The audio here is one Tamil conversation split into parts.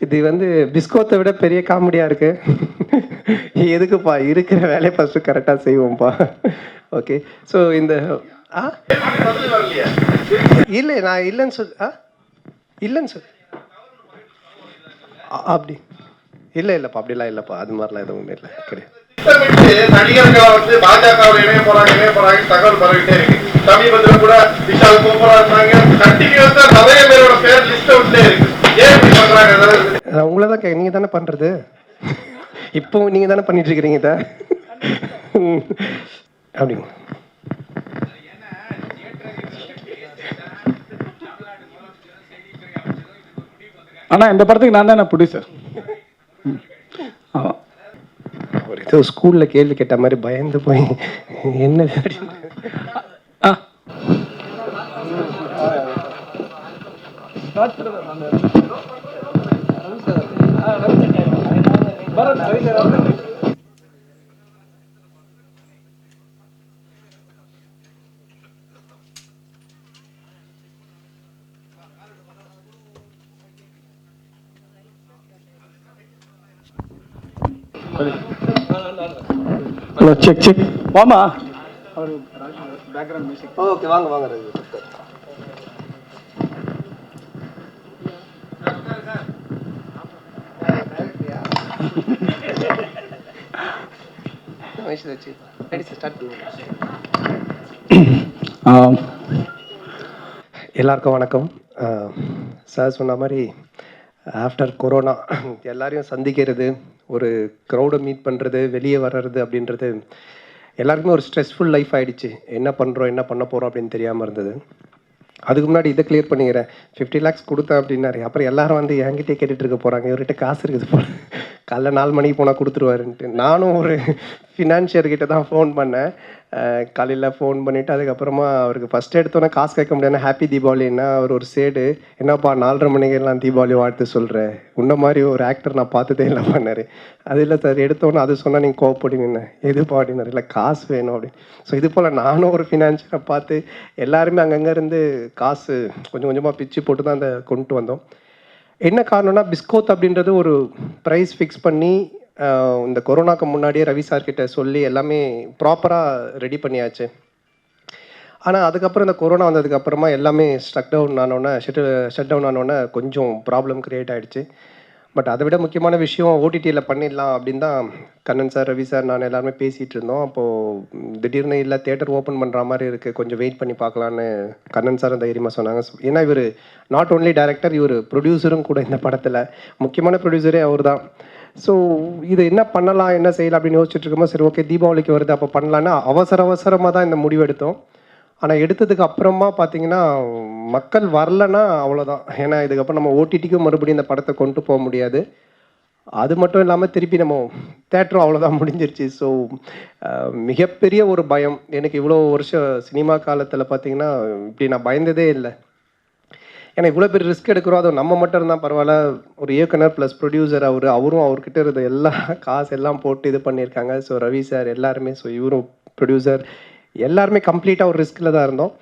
இது வந்து பிஸ்கோத்தை விட பெரிய காமெடியா இருக்கு. எதுக்குப்பா இருக்கிற வேலையை ஃபர்ஸ்ட் கரெக்டா செய்வோம்ப்பா. ஓகே, ஸோ இந்த இல்லை நான் இல்லைன்னு சொல் அப்படி இல்லைப்பா, அப்படிலாம் இல்லைப்பா, அது மாதிரிலாம் எதுவுமே இல்லை, கிடையாது. நடிகர்கள் வந்து பாஜகவில் இணைய போறாங்க தகவல் பரவிட்டே இருக்கு. சமீபத்தில் கூட விஷால் கோபரா இருந்தாங்க. கண்டினியூஸா நிறைய பேரோட பேர் லிஸ்ட் விட்டே இருக்கு. ஏன் இப்படி பண்றாங்க? உங்களை தான் நீங்க தானே பண்றது, இப்போ நீங்க தானே பண்ணிட்டு இருக்கிறீங்க இதை. அப்படிங்க. ஆனா இந்த படத்துக்கு நான் தானே ப்ரொடியூசர். ஆமாம், ஒரு ஏதோ ஸ்கூல்ல கேள்வி கேட்ட மாதிரி பயந்து போய் என்ன ஹலோ, செக் வாமா. Background music. ஓகே, வாங்க வாங்க ரவி. எல்லாருக்கும் வணக்கம். சார் சொன்ன மாதிரி ஆஃப்டர் கொரோனா எல்லாரையும் சந்திக்கிறது, ஒரு க்ரௌடை மீட் பண்ணுறது, வெளியே வர்றது அப்படின்றது எல்லாருக்குமே ஒரு ஸ்ட்ரெஸ்ஃபுல் லைஃப் ஆகிடுச்சு. என்ன பண்ணுறோம், என்ன பண்ண போகிறோம் அப்படின்னு தெரியாமல் இருந்தது. அதுக்கு முன்னாடி இதை கிளியர் பண்ணிக்கிறேன். 50 lakhs கொடுத்தேன் அப்படின்னாரு. அப்புறம் எல்லாரும் வந்து என்கிட்டே கேட்டுட்டு இருக்க போகிறாங்க, இவர்கிட்ட காசு இருக்குது போல, காலைல 4 மணிக்கு போனால் கொடுத்துருவாருன்ட்டு. நானும் ஒரு ஃபினான்ஷியர்கிட்ட தான் ஃபோன் பண்ணேன். காலையில் ஃபோன் பண்ணிவிட்டு அதுக்கப்புறமா அவருக்கு ஃபஸ்ட்டு எடுத்தோன்னே காசு கேட்க முடியாது. ஹாப்பி தீபாவளின்னா அவர் ஒரு சைடு, என்னப்பா 4:30 மணிக்கெல்லாம் தீபாவளி வாழ்த்து சொல்கிறேன், உன்ன மாதிரி ஒரு ஆக்டர் நான் பார்த்ததே இல்லை பண்ணார். அது இல்லை சார், எடுத்தோன்னே அது சொன்னால் நீங்கள் கோவப்படுவீங்க. எதுப்பா அப்படின்னாரு. இல்லை காசு வேணும் அப்படின்னு. ஸோ இது போல் நானும் ஒரு ஃபினான்ஷியரை பார்த்து எல்லாருமே அங்கங்கே இருந்து காசு கொஞ்சம் கொஞ்சமாக பிச்சு போட்டு தான் அதை கொண்டு வந்தோம். என்ன காரணம்னா, பிஸ்கோத் அப்படின்றது ஒரு ப்ரைஸ் ஃபிக்ஸ் பண்ணி இந்த கொரோனாக்கு முன்னாடியே ரவி சார்கிட்ட சொல்லி எல்லாமே ப்ராப்பராக ரெடி பண்ணியாச்சு. ஆனால் அதுக்கப்புறம் இந்த கொரோனா வந்ததுக்கப்புறமா எல்லாமே ஷட் டவுன் ஆனோடனே கொஞ்சம் ப்ராப்ளம் க்ரியேட் ஆகிடுச்சு. பட் அதை விட முக்கியமான விஷயம், ஓடிடியில் பண்ணிடலாம் அப்படின்னு தான் கண்ணன் சார், ரவி சார், நான் எல்லாருமே பேசிகிட்டு இருந்தோம். அப்போது திடீர்னு இல்லை தியேட்டர் ஓப்பன் பண்ணுற மாதிரி இருக்குது, கொஞ்சம் வெயிட் பண்ணி பார்க்கலான்னு கண்ணன் சார் தைரியமாக சொன்னாங்க. ஏன்னா இவர் நாட் ஓன்லி டைரக்டர், இவர் ப்ரொடியூசரும் கூட. இந்த படத்தில் முக்கியமான ப்ரொடியூசரே அவர் தான். ஸோ இது என்ன பண்ணலாம், என்ன செய்யலாம் அப்படின்னு யோசிச்சுட்டு இருக்கோமோ, சரி ஓகே தீபாவளிக்கு வருது அப்போ பண்ணலான்னா அவசரமாக தான் இந்த முடிவு எடுத்தோம். ஆனால் எடுத்ததுக்கு அப்புறமா பார்த்தீங்கன்னா மக்கள் வரலன்னா அவ்வளோதான். ஏன்னா இதுக்கப்புறம் நம்ம ஓடிடிக்கும் மறுபடியும் இந்த படத்தை கொண்டு போக முடியாது. அது மட்டும் இல்லாமல் திருப்பி நம்ம தேட்டரும் அவ்வளோதான், முடிஞ்சிருச்சு. ஸோ மிகப்பெரிய ஒரு பயம் எனக்கு. இவ்வளோ வருஷம் சினிமா காலத்தில் பார்த்தீங்கன்னா இப்படி நான் பயந்ததே இல்லை. ஏன்னா இவ்வளோ பெரிய ரிஸ்க் எடுக்கிறோம், அது நம்ம மட்டும் இருந்தால் பரவாயில்ல. ஒரு இயக்குனர் ப்ளஸ் ப்ரொடியூசர் அவரும் அவர்கிட்ட இருந்த எல்லா காசு எல்லாம் போட்டு இது பண்ணியிருக்காங்க. ஸோ ரவி சார் எல்லாருமே, ஸோ இவரும் ப்ரொடியூசர், எல்லாருமே கம்ப்ளீட்டாக ஒரு ரிஸ்கில் தான் இருந்தோம்.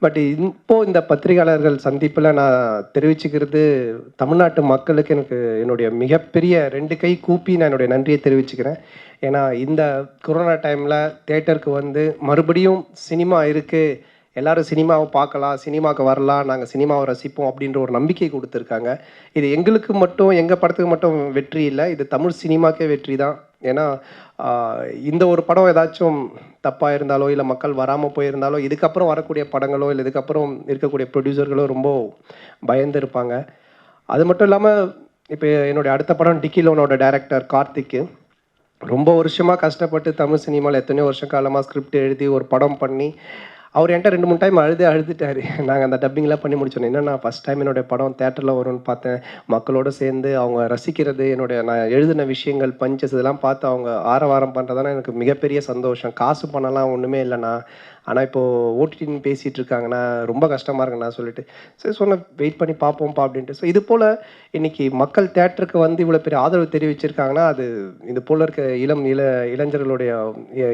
பட் இப்போது இந்த பத்திரிகையாளர்கள் சந்திப்பில் நான் தெரிவிச்சுக்கிறது, தமிழ்நாட்டு மக்களுக்கு என்னுடைய மிகப்பெரிய 2 கை கூப்பி நான் என்னுடைய நன்றியை தெரிவிச்சுக்கிறேன். ஏன்னா இந்த கொரோனா டைமில் தேட்டருக்கு வந்து மறுபடியும் சினிமா இருக்குது, எல்லாரும் சினிமாவை பார்க்கலாம், சினிமாவுக்கு வரலாம், நாங்கள் சினிமாவை ரசிப்போம் அப்படின்ற ஒரு நம்பிக்கை கொடுத்துருக்காங்க. இது எங்களுக்கு மட்டும், எங்கள் படத்துக்கு மட்டும் வெற்றி இல்லை, இது தமிழ் சினிமாக்கே வெற்றி தான். ஏன்னா இந்த ஒரு படம் ஏதாச்சும் தப்பாக இருந்தாலோ, இல்லை மக்கள் வராமல் போயிருந்தாலோ, இதுக்கப்புறம் வரக்கூடிய படங்களோ, இல்லை இதுக்கப்புறம் இருக்கக்கூடிய ப்ரொடியூசர்களோ ரொம்ப பயந்து இருப்பாங்க. அது மட்டும் இல்லாமல் இப்போ என்னுடைய அடுத்த படம் டிக்கி லோனோட டைரக்டர் கார்த்திக்கு ரொம்ப வருஷமாக கஷ்டப்பட்டு தமிழ் சினிமாவில் எத்தனையோ வருஷம் காலமாக ஸ்கிரிப்ட் எழுதி ஒரு படம் பண்ணி அவர் என்கிட்ட 2-3 டைம் அழுதுட்டார். நாங்கள் அந்த டப்பிங்லாம் பண்ணி முடிச்சோம். என்னென்னா ஃபஸ்ட் டைம் என்னுடைய படம் தேட்டரில் வரும்னு பார்த்தேன், மக்களோடு சேர்ந்து அவங்க ரசிக்கிறது, நான் எழுதின விஷயங்கள், பஞ்சஸ் இதெல்லாம் பார்த்து அவங்க ஆரவாரம் பண்ணுறதான எனக்கு மிகப்பெரிய சந்தோஷம். காசு பண்ணலாம் ஒன்றுமே இல்லைண்ணா, ஆனால் இப்போது ஓடிடின்னு பேசிகிட்டு இருக்காங்கன்னா ரொம்ப கஷ்டமாக இருக்குன்னு நான் சொல்லிட்டு சரி சொன்ன வெயிட் பண்ணி பார்ப்போம்ப்பா அப்படின்ட்டு. ஸோ இது போல் இன்றைக்கி மக்கள் தேட்டருக்கு வந்து இவ்வளோ பெரிய ஆதரவு தெரிவிச்சிருக்காங்கன்னா அது இது போல் இருக்க இளைஞர்களுடைய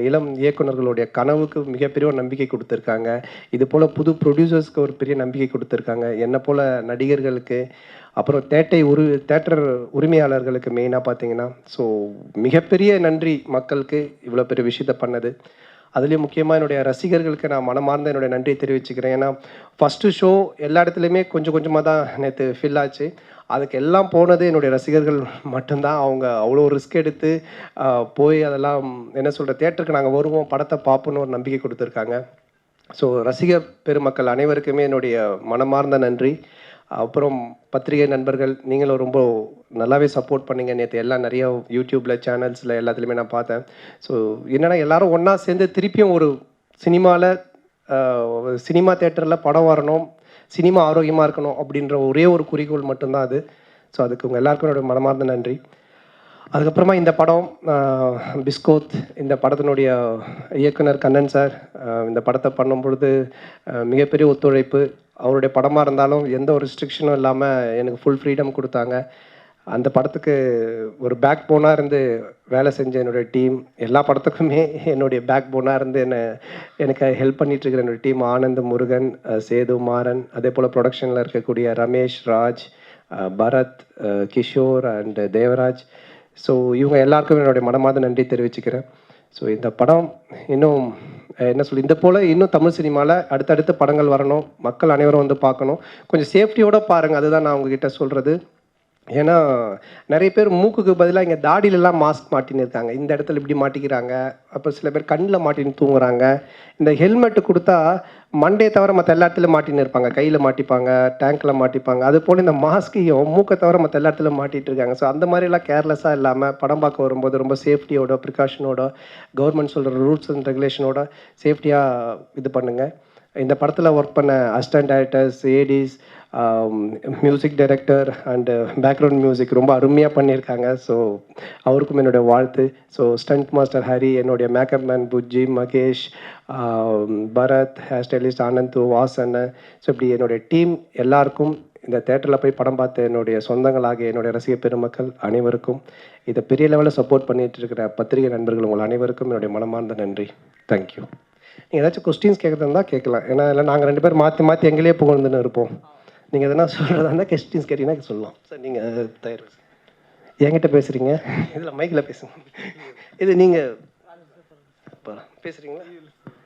இளம் இயக்குநர்களுடைய கனவுக்கு மிகப்பெரிய ஒரு நம்பிக்கை கொடுத்துருக்காங்க. இது போல் புது ப்ரொடியூசர்ஸ்க்கு ஒரு பெரிய நம்பிக்கை கொடுத்துருக்காங்க. என்னை போல் நடிகர்களுக்கு அப்புறம் தேட்டர் உரிமையாளர்களுக்கு மெயினாக பார்த்தீங்கன்னா ஸோ மிகப்பெரிய நன்றி மக்களுக்கு இவ்வளோ பெரிய விஷயத்த பண்ணது. அதுலேயும் முக்கியமாக என்னுடைய ரசிகர்களுக்கு நான் மனமார்ந்த என்னுடைய நன்றியை தெரிவிச்சுக்கிறேன். ஏன்னா ஃபஸ்ட்டு ஷோ எல்லா இடத்துலையுமே கொஞ்சம் கொஞ்சமாக தான் நேற்று ஃபில் ஆச்சு. அதுக்கு எல்லாம் போனது என்னுடைய ரசிகர்கள் மட்டும்தான். அவங்க அவ்வளோ ரிஸ்க் எடுத்து போய் அதெல்லாம் என்ன சொல்கிற தேட்டருக்கு நாங்கள் வருவோம் படத்தை பார்ப்போன்னு ஒரு நம்பிக்கை கொடுத்துருக்காங்க. ஸோ ரசிகர் பெருமக்கள் அனைவருக்குமே என்னுடைய மனமார்ந்த நன்றி. அப்புறம் பத்திரிகை நண்பர்கள் நீங்களும் ரொம்ப நல்லாவே சப்போர்ட் பண்ணீங்க. நேற்று எல்லாம் நிறைய யூடியூப்பில் சேனல்ஸில் எல்லாத்துலேயுமே நான் பார்த்தேன். ஸோ என்னென்னா எல்லோரும் ஒன்றா சேர்ந்து திருப்பியும் ஒரு சினிமா தேட்டரில் படம் வரணும், சினிமா ஆரோக்கியமாக இருக்கணும் அப்படின்ற ஒரே ஒரு குறிக்கோள் மட்டும்தான் அது. ஸோ அதுக்கு உங்கள் எல்லாருக்கும் என்னோட மனமார்ந்த நன்றி. அதுக்கப்புறமா இந்த படம் பிஸ்கோத், இந்த படத்தினுடைய இயக்குனர் கண்ணன் சார் இந்த படத்தை பண்ணும்பொழுது மிகப்பெரிய ஒத்துழைப்பு. அவருடைய படமாக இருந்தாலும் எந்த ஒரு ரெஸ்ட்ரிக்ஷனும் இல்லாமல் எனக்கு ஃபுல் ஃப்ரீடம் கொடுத்தாங்க. அந்த படத்துக்கு ஒரு பேக் போனாக இருந்து வேலை செஞ்ச என்னுடைய டீம், எல்லா படத்துக்குமே என்னுடைய பேக் போனாக இருந்து எனக்கு ஹெல்ப் பண்ணிகிட்ருக்கிற என்னுடைய டீம் ஆனந்த், முருகன், சேது, மாறன், அதே போல் ப்ரொடக்ஷனில் இருக்கக்கூடிய ரமேஷ், ராஜ், பரத், கிஷோர் அண்ட் தேவராஜ். ஸோ இவங்க எல்லாருக்கும் என்னுடைய மனமார்ந்த நன்றி தெரிவிச்சுக்கிறேன். ஸோ இந்த படம் இன்னும் இந்த போல் இன்னும் தமிழ் சினிமாவில் அடுத்தடுத்த படங்கள் வரணும், மக்கள் அனைவரும் வந்து பார்க்கணும். கொஞ்சம் சேஃப்டியோடு பாருங்கள், அதுதான் நான் உங்ககிட்ட சொல்கிறது. ஏன்னா நிறைய பேர் மூக்குக்கு பதிலாக இங்கே தாடியிலலாம் மாஸ்க் மாட்டின்னு இருக்காங்க, இந்த இடத்துல இப்படி மாட்டிக்கிறாங்க. அப்போ சில பேர் கண்ணில் மாட்டின்னு தூங்குறாங்க. இந்த ஹெல்மெட்டு கொடுத்தா மண்டே தவிர மற்ற எல்லா இடத்துலையும் மாட்டின்னு இருப்பாங்க, கையில் மாட்டிப்பாங்க, டேங்க்கில் மாட்டிப்பாங்க. அது போல் இந்த மாஸ்கையும் மூக்கை தவிர மற்ற எல்லா இடத்துலையும் மாட்டிகிட்டு இருக்காங்க. ஸோ அந்த மாதிரிலாம் கேர்லெஸ்ஸாக இல்லாமல் படம் பார்க்க வரும்போது ரொம்ப சேஃப்டியோட, ப்ரிகாஷனோட, கவர்மெண்ட் சொல்கிற ரூல்ஸ் அண்ட் ரெகுலேஷனோட சேஃப்டியாக இது பண்ணுங்கள். இந்த படத்தில் ஒர்க் பண்ண assistant directors, ADs, music director and background music ரொம்ப அருமையாக பண்ணியிருக்காங்க. ஸோ அவருக்கும் என்னுடைய வாழ்த்து. ஸோ ஸ்டண்ட் மாஸ்டர் ஹரி, என்னுடைய makeup man Bujji, Mahesh, Bharat, hair stylist Anand, Vasan, so இப்படி என்னுடைய டீம் எல்லாருக்கும், இந்த தேட்டரில் போய் படம் பார்த்த என்னுடைய சொந்தங்களாகிய என்னுடைய ரசிகர் பெருமக்கள் அனைவருக்கும், இதை பெரிய லெவலில் சப்போர்ட் பண்ணிகிட்டு இருக்கிற பத்திரிகை நண்பர்கள் உங்கள் அனைவருக்கும் என்னுடைய மனமார்ந்த நன்றி. தேங்க்யூ. நீங்கள் ஏதாச்சும் கொஸ்டின்ஸ் கேட்குறதா இருந்தால் கேட்கலாம். ஏன்னா இல்லை நாங்கள் 2 பேர் மாற்றி மாற்றி எங்களே புகழ்ந்துன்னு இருப்போம். நீங்கள் எதனா சொல்கிறதா இருந்தால் கொஸ்டின்ஸ் கேட்டிங்கன்னா சொல்லலாம். சார் நீங்கள் தயார் என்கிட்ட பேசுகிறீங்க, இதில் மைக்கில் பேசுங்க. இது நீங்கள் பேசுகிறீங்களா?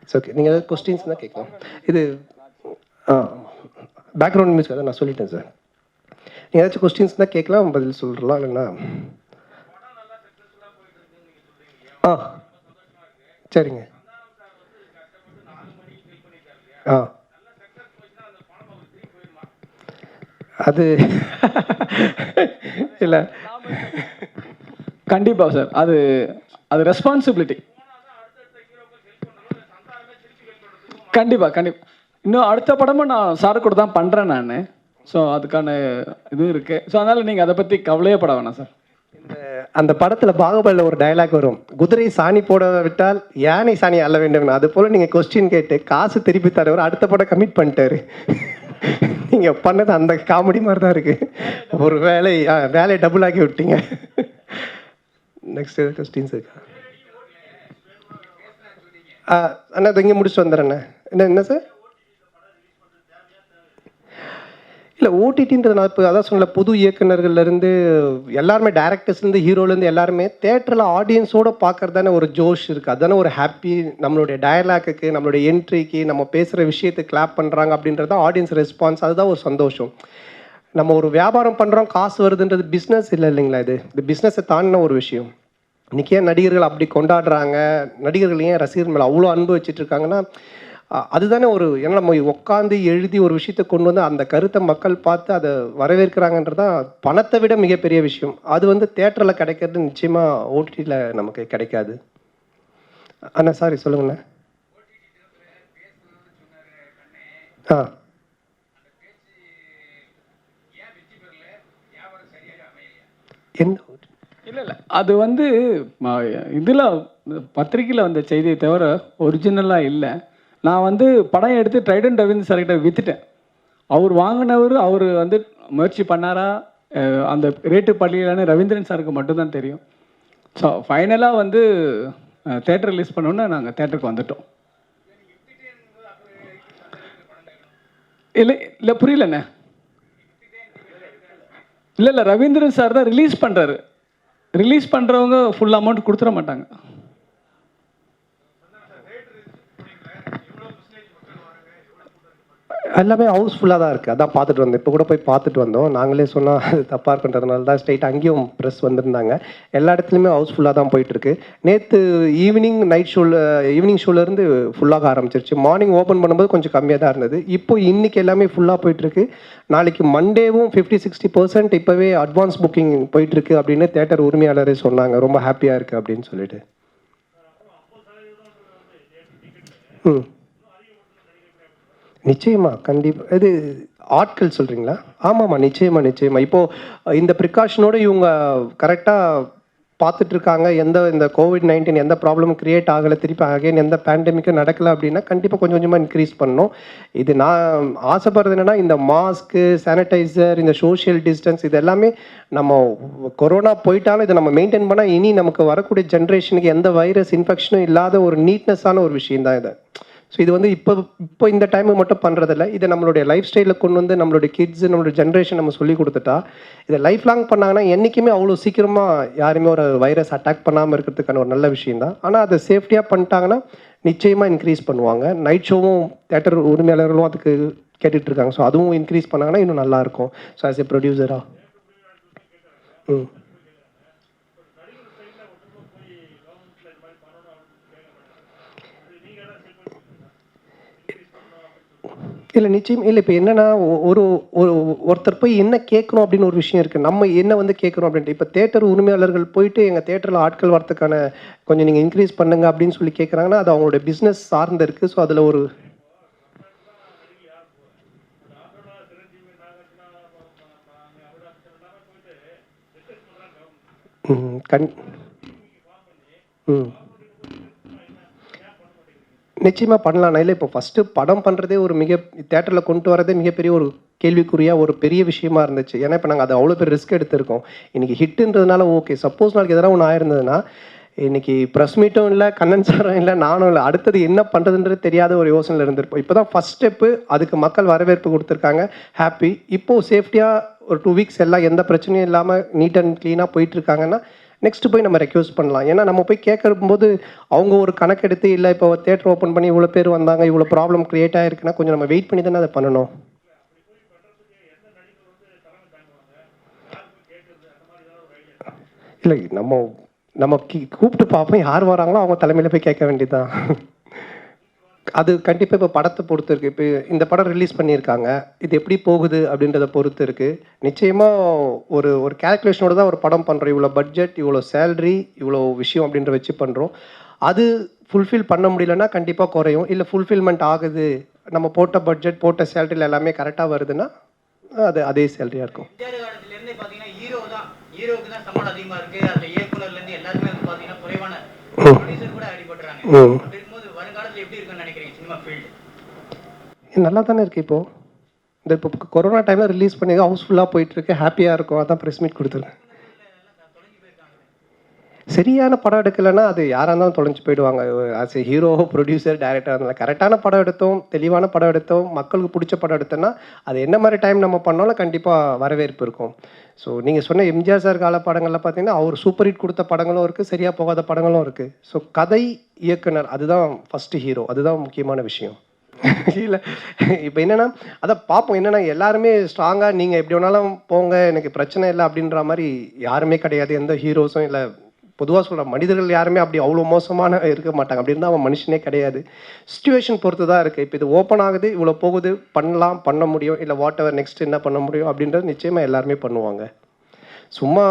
It's okay. நீங்கள் ஏதாவது கொஸ்டின்ஸ் தான் கேட்கலாம். இது பேக்ரவுண்ட் மியூசிக் தான் நான் சொல்லிட்டேன் சார். நீங்கள் ஏதாச்சும் கொஸ்டின்ஸ் தான் கேட்கலாம், பதில் சொல்கிறலாம். இல்லைன்னா சரிங்க. அது இல்லை கண்டிப்பாக சார், அது ரெஸ்பான்சிபிலிட்டி. கண்டிப்பாக இன்னும் அடுத்த படமும் நான் சார் கூட தான் பண்ணுறேன் நான். ஸோ அதுக்கான இது இருக்குது. ஸோ அதனால் நீங்கள் அதை பற்றி கவலையே பட வேணாம் சார். அந்த படத்தில் பாகுபலியில் ஒரு டயலாக் வரும், குதிரை சாணி போட விட்டால் யானை சாணி அள்ள வேண்டும். அது போல் நீங்கள் கொஸ்டின் கேட்டு காசு திருப்பி தரவர் அடுத்த படம் கமிட் பண்ணிட்டாரு. நீங்கள் பண்ணது அந்த காமெடி மாதிரி தான் இருக்குது. ஒரு வேலையை டபுள் ஆக்கி விட்டீங்க. நெக்ஸ்ட் கொஸ்டின்ஸ் இருக்கா? அண்ணா இங்கே முடிச்சுட்டு வந்துடுறேண்ணே. என்ன சார்? இல்லை ஓடிடின்றது நான் இப்போ அதான் சொன்னல, புது இயக்குநர்கள்லேருந்து எல்லாருமே, டேரக்டர்ஸ்லேருந்து ஹீரோலேருந்து எல்லாருமே தேட்டரில் ஆடியன்ஸோடு பார்க்குறது தானே ஒரு ஜோஷ் இருக்குது. அதுதானே ஒரு ஹாப்பி. நம்மளுடைய டயலாக்குக்கு, நம்மளுடைய என்ட்ரிக்கு, நம்ம பேசுகிற விஷயத்துக்கு கிளாப் பண்ணுறாங்க அப்படின்றது தான் ஆடியன்ஸ் ரெஸ்பான்ஸ். அதுதான் ஒரு சந்தோஷம். நம்ம ஒரு வியாபாரம் பண்ணுறோம், காசு வருதுன்றது பிஸ்னஸ் இல்லைங்களா? இது பிஸ்னஸை தாண்டின ஒரு விஷயம். இன்றைக்கி ஏன் நடிகர்கள் அப்படி கொண்டாடுறாங்க, நடிகர்கள் ஏன் ரசிகர்கள் மேலே அவ்வளோ அன்பு வச்சுட்டு இருக்காங்கன்னா அதுதானே ஒரு, ஏன்னா நம்ம உட்காந்து எழுதி ஒரு விஷயத்தை கொண்டு வந்து அந்த கருத்தை மக்கள் பார்த்து அதை வரவேற்கிறாங்கன்றதான் பணத்தை விட மிகப்பெரிய விஷயம். அது தேட்டரில் கிடைக்கிறது நிச்சயமாக ஓடிடியில் நமக்கு கிடைக்காது. அண்ணா சாரி சொல்லுங்கண்ணா. என்ன இல்லை அது இதில் பத்திரிக்கையில் வந்த செய்தியை தவிர ஒரிஜினலாக இல்லை. நான் வந்து படம் எடுத்து ட்ரைடன் ரவீந்திர சார்கிட்ட விற்றுட்டேன். அவர் வாங்கினவர் அவர் வந்து முயற்சி பண்ணாரா அந்த ரேட்டு பள்ளியிலான ரவீந்திரன் சாருக்கு மட்டும்தான் தெரியும். ஸோ ஃபைனலாக வந்து தேட்டர் ரிலீஸ் பண்ணோன்னே நாங்கள் தேட்டருக்கு வந்துட்டோம். இல்லை புரியலண்ணே. இல்லை ரவீந்திரன் சார் தான் ரிலீஸ் பண்ணுறாரு. ரிலீஸ் பண்ணுறவங்க ஃபுல் அமௌண்ட் கொடுத்துட மாட்டாங்க. எல்லாமே ஹவுஸ்ஃபுல்லாக தான் இருக்குது. அதான் பார்த்துட்டு வந்தோம். இப்போ கூட போய் பார்த்துட்டு வந்தோம். நாங்களே சொன்னால் அது தப்பாக இருக்குன்றதுனால தான் ஸ்ட்ரெயிட் அங்கேயும் ப்ரெஸ் வந்திருந்தாங்க. எல்லா இடத்துலையுமே ஹவுஸ்ஃபுல்லாக தான் போயிட்டுருக்கு. நேற்று ஈவினிங் ஷோலேருந்து ஃபுல்லாக ஆரம்பிச்சிருச்சு. மார்னிங் ஓப்பன் பண்ணும்போது கொஞ்சம் கம்மியாக தான் இருந்தது. இப்போ இன்றைக்கி எல்லாமே ஃபுல்லாக போயிட்டுருக்கு. நாளைக்கு மண்டேவும் 50-60% இப்போவே அட்வான்ஸ் புக்கிங் போயிட்டுருக்கு அப்படின்னு தேட்டர் உரிமையாளரே சொன்னாங்க. ரொம்ப ஹாப்பியாக இருக்குது அப்படின்னு சொல்லிட்டு. நிச்சயமா, கண்டிப்பாக. இது ஆட்கள் சொல்கிறீங்களா? ஆமாம்மா, நிச்சயமாக. இப்போது இந்த ப்ரிகாஷனோடு இவங்க கரெக்டாக பார்த்துட்ருக்காங்க. இந்த COVID-19 எந்த ப்ராப்ளமும் க்ரியேட் ஆகலை, திருப்பி அகைன் எந்த பேண்டமிக்கும் நடக்கலை அப்படின்னா கண்டிப்பாக கொஞ்சம் கொஞ்சமாக இன்க்ரீஸ் பண்ணணும். இது நான் ஆசைப்படுறது என்னென்னா, இந்த மாஸ்க்கு, சானிடைசர், இந்த சோஷியல் டிஸ்டன்ஸ் இது எல்லாமே நம்ம கொரோனா போயிட்டாலும் இதை நம்ம மெயின்டைன் பண்ணால் இனி நமக்கு வரக்கூடிய ஜென்ரேஷனுக்கு எந்த வைரஸ் இன்ஃபெக்ஷனும் இல்லாத ஒரு நீட்னஸான ஒரு விஷயம் தான் இது. ஸோ இது வந்து இப்போ இந்த டைமு மட்டும் பண்ணுறதில்ல. இதை நம்மளுடைய லைஃப் ஸ்டைலில் கொண்டு வந்து நம்மளுடைய கிட்ஸு, நம்மளுடைய ஜென்ரேஷன் நம்ம சொல்லி கொடுத்துட்டா இதை லைஃப் லாங் பண்ணாங்கன்னா என்றைக்குமே அவ்வளோ சீக்கிரமாக யாருமே ஒரு வைரஸ் அட்டாக் பண்ணாமல் இருக்கிறதுக்கான ஒரு நல்ல விஷயம் தான். ஆனால் அதை சேஃப்டியாக பண்ணிட்டாங்கன்னா நிச்சயமாக இன்க்ரீஸ் பண்ணுவாங்க. நைட் ஷோவும் தேட்டர் உரிமையாளர்களும் அதுக்கு கேட்டுட்ருக்காங்க. ஸோ அதுவும் இன்க்ரீஸ் பண்ணாங்கன்னா இன்னும் நல்லாயிருக்கும். ஸோ ஆஸ் ஏ ப்ரொடியூசராக இல்லை நிச்சயம் இல்லை. இப்போ என்னென்னா ஒருத்தர் போய் என்ன கேட்கணும் அப்படின்னு ஒரு விஷயம் இருக்குது. நம்ம என்ன வந்து கேட்குறோம் அப்படின்ட்டு இப்போ தேட்டர் உரிமையாளர்கள் போயிட்டு எங்கள் தேட்டரில் ஆட்கள் வரத்துக்கான கொஞ்சம் நீங்கள் இன்க்ரீஸ் பண்ணுங்க அப்படின்னு சொல்லி கேட்குறாங்கன்னா அது அவங்களுடைய பிஸ்னஸ் சார்ந்து இருக்குது. ஸோ அதில் ஒரு நிச்சயமாக பண்ணலாம். இல்லை இப்போ ஃபஸ்ட்டு படம் பண்ணுறதே ஒரு தேட்டரில் கொண்டு வரதே மிகப்பெரிய ஒரு கேள்விக்குறியாக ஒரு பெரிய விஷயமா இருந்துச்சு. ஏன்னா இப்போ நாங்கள் அது அவ்வளோ பெரிய ரிஸ்க் எடுத்திருக்கோம். இன்றைக்கி ஹிட்டுன்றதுனால ஓகே. சப்போஸ் நாளைக்கு எதனா ஒன்று ஆயிருந்ததுன்னா இன்றைக்கி ப்ரெஸ் மீட்டும் இல்லை, கண்ணன் சாரும் இல்லை, நானும் இல்லை, அடுத்தது என்ன பண்ணுறதுன்றது தெரியாத ஒரு யோசனையில் இருந்திருப்போம். இப்போ தான் ஃபஸ்ட் ஸ்டெப்பு. அதுக்கு மக்கள் வரவேற்பு கொடுத்துருக்காங்க. ஹாப்பி. இப்போது சேஃப்டியாக ஒரு 2 வீக்ஸ் எல்லாம் எந்த பிரச்சனையும் இல்லாமல் நீட் அண்ட் க்ளீனாக போயிட்டுருக்காங்கன்னா நெக்ஸ்ட்டு போய் நம்ம ரெக்யூஸ் பண்ணலாம். ஏன்னா நம்ம போய் கேட்கும்போது அவங்க ஒரு கணக்கெடுத்து இல்லை இப்போ தேட்டர் ஓப்பன் பண்ணி இவ்வளோ பேர் வந்தாங்க, இவ்வளோ ப்ராப்ளம் க்ரியேட் ஆகிருக்குன்னா கொஞ்சம் நம்ம வெயிட் பண்ணி தானே அதை பண்ணணும். இல்லை நம்ம கூப்பிட்டு பார்ப்போம். யார் வராங்களோ அவங்க தலைமையில் போய் கேட்க வேண்டியதுதான். அது கண்டிப்பாக இப்போ படத்தை பொறுத்து இருக்குது. இப்போ இந்த படம் ரிலீஸ் பண்ணியிருக்காங்க. இது எப்படி போகுது அப்படின்றத பொறுத்து இருக்குது. நிச்சயமாக ஒரு கேல்குலேஷனோடு தான் ஒரு படம் பண்ணுறோம். இவ்வளோ பட்ஜெட், இவ்வளோ சேல்ரி, இவ்வளோ விஷயம் அப்படின்ற வச்சு பண்ணுறோம். அது ஃபுல்ஃபில் பண்ண முடியலன்னா கண்டிப்பாக குறையும். இல்லை ஃபுல்ஃபில்மெண்ட் ஆகுது, நம்ம போட்ட பட்ஜெட் போட்ட சேலரியில் எல்லாமே கரெக்டாக வருதுன்னா அது அதே சேலரியாக இருக்கும். நல்லா தானே இருக்குது. இப்போ கொரோனா டைமில் ரிலீஸ் பண்ணி ஹவுஸ்ஃபுல்லாக போயிட்டுருக்கு. ஹாப்பியாக இருக்கும். அதான் ப்ரெஸ் மீட் கொடுத்துருக்கேன். சரியான படம் எடுக்கலைன்னா அது யாராக இருந்தாலும் தொலைஞ்சு போயிடுவாங்க. As a hero, producer, director இருந்தாலும் கரெக்டான படம் எடுத்தோம், தெளிவான படம் எடுத்தோம், மக்களுக்கு பிடிச்ச படம் எடுத்தோன்னா அது என்ன மாதிரி டைம் நம்ம பண்ணாலும் கண்டிப்பாக வரவேற்பு இருக்கும். ஸோ நீங்கள் சொன்ன எம்ஜிஆர் சார் கால படங்களில் பார்த்தீங்கன்னா அவர் சூப்பர் ஹிட் கொடுத்த படங்களும் இருக்குது, சரியாக போகாத படங்களும் இருக்குது. ஸோ கதை, இயக்குனர் அதுதான் ஃபஸ்ட்டு ஹீரோ. அதுதான் முக்கியமான விஷயம். இல்லை இப்போ என்னென்னா அதை பார்ப்போம். என்னென்னா எல்லாருமே ஸ்ட்ராங்காக நீங்கள் எப்படி வேணாலும் போங்க, எனக்கு பிரச்சனை இல்லை அப்படின்ற மாதிரி யாருமே கிடையாது. எந்த ஹீரோஸும் இல்லை. பொதுவாக சொல்கிறேன், மனிதர்கள் யாருமே அப்படி அவ்வளோ மோசமான இருக்க மாட்டாங்க. அப்படி இருந்தால் அவன் மனுஷனே கிடையாது. சிச்சுவேஷன் பொறுத்து தான் இருக்குது. இப்போ இது ஓப்பன் ஆகுது, இவ்வளோ போகுது, பண்ண முடியும், இல்லை வாட் எவர் நெக்ஸ்ட் என்ன பண்ண முடியும் அப்படின்றது நிச்சயமாக எல்லாருமே பண்ணுவாங்க. சும்மா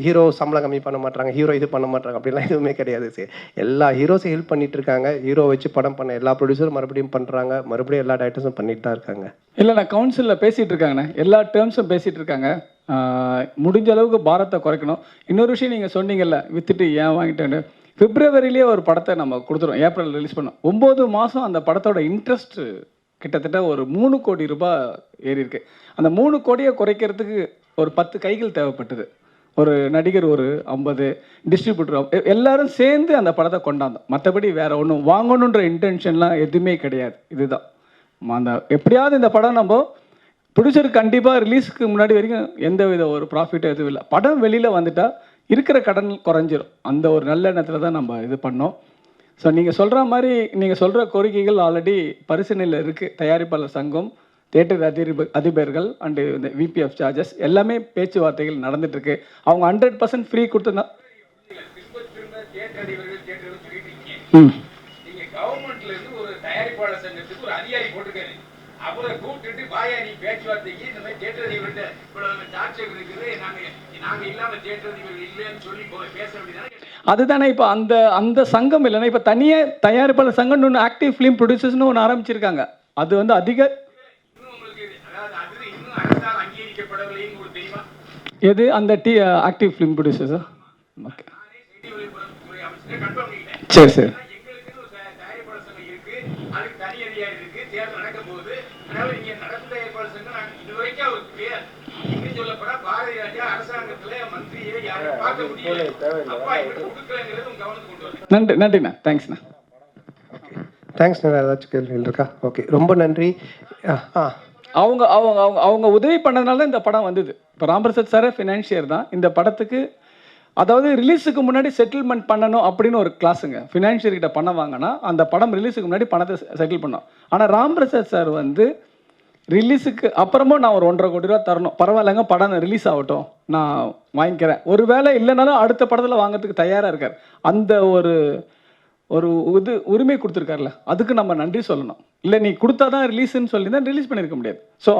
ஹீரோ சம்பளம் கம்மி பண்ண மாட்டாங்க, ஹீரோ இது பண்ண மாட்டாங்க அப்படிலாம் எதுவுமே கிடையாது. சரி, எல்லா ஹீரோஸும் ஹெல்ப் பண்ணிட்டு இருக்காங்க. ஹீரோ வச்சு படம் பண்ண எல்லா ப்ரொடியூசரும் மறுபடியும் பண்ணுறாங்க, மறுபடியும் எல்லா டைரக்டர்ஸும் பண்ணிட்டு தான் இருக்காங்க. இல்லை, நான் கவுன்சிலில் பேசிகிட்டு இருக்காங்கண்ணே. எல்லா டேர்ம்ஸும் பேசிகிட்டு இருக்காங்க. முடிஞ்ச அளவுக்கு பாரத்தை குறைக்கணும். இன்னொரு விஷயம் நீங்கள் சொன்னீங்கல்ல, வித்துட்டு ஏன் வாங்கிட்டேன்னு, பிப்ரவரியிலேயே ஒரு படத்தை நம்ம கொடுத்துருவோம், ஏப்ரல் ரிலீஸ் பண்ணோம். 9 மாதம் அந்த படத்தோட இன்ட்ரெஸ்ட் கிட்டத்தட்ட ஒரு 3 கோடி ரூபாய் ஏறி இருக்கு. அந்த 3 கோடியை குறைக்கிறதுக்கு ஒரு 10 கைகள் தேவைப்பட்டது. ஒரு நடிகர் ஒரு 50, டிஸ்ட்ரிபியூட்டர் எல்லாரும் சேர்ந்து அந்த படத்தை கொண்டாந்தோம். மற்றபடி வேற ஒன்றும் வாங்கணுன்ற இன்டென்ஷன்லாம் எதுவுமே கிடையாது. இதுதான் அந்த எப்படியாவது இந்த படம் நம்ம ப்ரொடியூசருக்கு கண்டிப்பாக ரிலீஸுக்கு முன்னாடி வரைக்கும் எந்த வித ஒரு ப்ராஃபிட்டும் எதுவும் இல்லை. படம் வெளியில் வந்துட்டா இருக்கிற கடன் குறைஞ்சிரும். அந்த ஒரு நல்ல எண்ணத்தில் தான் நம்ம இது பண்ணோம். ஸோ நீங்கள் சொல்கிற மாதிரி நீங்கள் சொல்கிற கோரிக்கைகள் ஆல்ரெடி பரிசீலனையில் இருக்குது. தயாரிப்பாளர் சங்கம், தியேட்டர் அதிபர்கள் அண்டு இந்த விபிஎஃப் சார்ஜஸ் எல்லாமே பேச்சுவார்த்தைகள் நடந்துட்டுருக்கு. அவங்க 100% ஃப்ரீ கொடுத்துருந்தா கவர்மெண்ட்ல இருந்து ஒரு தயாரிப்பாளர் சங்கத்துக்கு ஒரு அதிகாரி போட்டுருக்காரு. அவரை கூப்பிட்டு வாயா நீ பேச்சுவார்த்தைக்கு இந்த மாதிரி தியேட்டர் அதிபர்கிட்ட இவ்வளவு டார்ச்சர் இருக்குது, நாங்க இல்லாம தியேட்டர் அதிபர் இல்லைன்னு சொல்லி பேச வேண்டியதானே. அதுதானே இப்போ அந்த அந்த சங்கம் இல்லைன்னா இப்போ தனியாக தயாரிப்பாளர் சங்கம் ஒன்று ஆக்டிவ் ஃபிலிம் ப்ரொடியூசர்ஸ்னு ஒன்று ஆரம்பிச்சிருக்காங்க. அது வந்து அதிக எது அந்த ஆக்டிவ் ஃபிலிம் ப்ரொடியூசர்ஸா? ஓகே சரி சரி நன்றி நன்றிண்ணா, தேங்க்ஸ்ண்ணா. தேங்க்ஸ். ஏதாச்சும் கேள்விகள் இருக்கா? ஓகே, ரொம்ப நன்றி. அவங்க அவங்க அவங்க அவங்க உதவி பண்ணதுனால தான் இந்த படம் வந்தது. இப்போ ராம்பிரசாத் சார் ஃபினான்ஷியர் தான் இந்த படத்துக்கு. அதாவது ரிலீஸுக்கு முன்னாடி செட்டில்மெண்ட் பண்ணணும் அப்படின்னு ஒரு கிளாஸுங்க. ஃபினான்ஷியர்கிட்ட பணம் வாங்கினா அந்த படம் ரிலீஸுக்கு முன்னாடி பணத்தை செட்டில் பண்ணோம். ஆனால் ராம்பிரசாத் சார் வந்து ரிலீஸுக்கு அப்புறமும் நான் ஒரு 1.5 கோடி ரூபா தரணும், பரவாயில்லைங்க படம் ரிலீஸ் ஆகட்டும் நான் வாங்கிக்கிறேன், ஒரு வேளை இல்லைனாலும் அடுத்த படத்தில் வாங்கிறதுக்கு தயாராக இருக்கார். அந்த ஒரு ஒரு உரிமை கொடுத்துருக்காருல, அதுக்கு நம்ம நன்றி சொல்லணும். இல்லை நீ கொடுத்தா தான் ரிலீஸ்ன்னு சொல்லி தான் ரிலீஸ் பண்ணியிருக்க முடியாது. ஸோ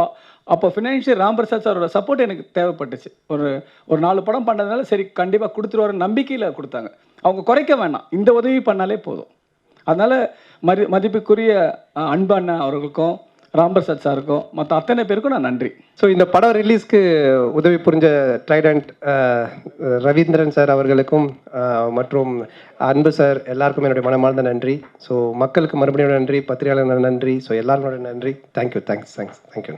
அப்போ ஃபினான்ஷியல் ராம்பிரசாத் சாரோட சப்போர்ட் எனக்கு தேவைப்பட்டுச்சு. ஒரு 4 படம் பண்ணதுனால சரி கண்டிப்பாக கொடுத்துருவாரு நம்பிக்கையில் கொடுத்தாங்க. அவங்க குறைக்க வேணாம், இந்த உதவி பண்ணாலே போதும். அதனால் மதிப்புக்குரிய அன்பண்ணா அவர்களுக்கும் ராம்பிரசாத் சாருக்கும் மற்ற அத்தனை பேருக்கும் நான் நன்றி. ஸோ இந்த படம் ரிலீஸ்க்கு உதவி புரிஞ்ச ட்ரைடன்ட் ரவீந்திரன் சார் அவர்களுக்கும் மற்றும் அன்பு சார் எல்லாருக்கும் என்னுடைய மனமார்ந்த நன்றி. ஸோ மக்களுக்கு மறுபடியும் நன்றி, பத்திரிகையாளர் நன்றி, ஸோ எல்லாரோட நன்றி. தேங்க்யூ.